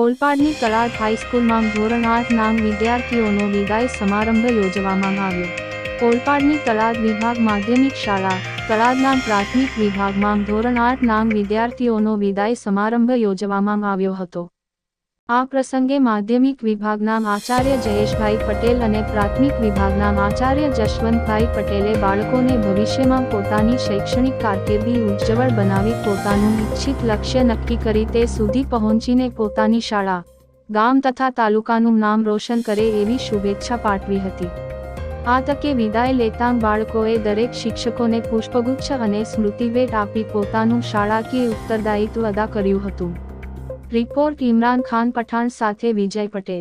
ઓલપાડની તળાદ હાઈસ્કૂલમાં ધોરણ 8 નામ વિદ્યાર્થીઓનો વિદાય સમારંભ યોજવામાં આવ્યો। ઓલપાડની તળાદ વિભાગ માધ્યમિક શાળા તળાદના પ્રાથમિક વિભાગમાં ધોરણ 8 નામ વિદ્યાર્થીઓનો વિદાય સમારંભ યોજવામાં આવ્યો હતો। આ પ્રસંગે માધ્યમિક વિભાગના આચાર્ય જયેશભાઈ પટેલ અને પ્રાથમિક વિભાગના આચાર્ય જશવંતભાઈ પટેલે બાળકોને ભવિષ્યમાં પોતાની શૈક્ષણિક કારકિર્દી ઉજ્જવળ બનાવી પોતાનું ઇચ્છિત લક્ષ્ય નક્કી કરી તે સુધી પહોંચીને પોતાની શાળા, ગામ તથા તાલુકાનું નામ રોશન કરે એવી શુભેચ્છા પાઠવી હતી। આ તકે વિદાય લેતા બાળકોએ દરેક શિક્ષકોને પુષ્પગુચ્છ અને સ્મૃતિભેટ આપી પોતાનું શાળાકીય ઉત્તરદાયિત્વ અદા કર્યું હતું। રિપોર્ટ ઇમરાન ખાન પઠાણ સાથે વિજય પટેલ।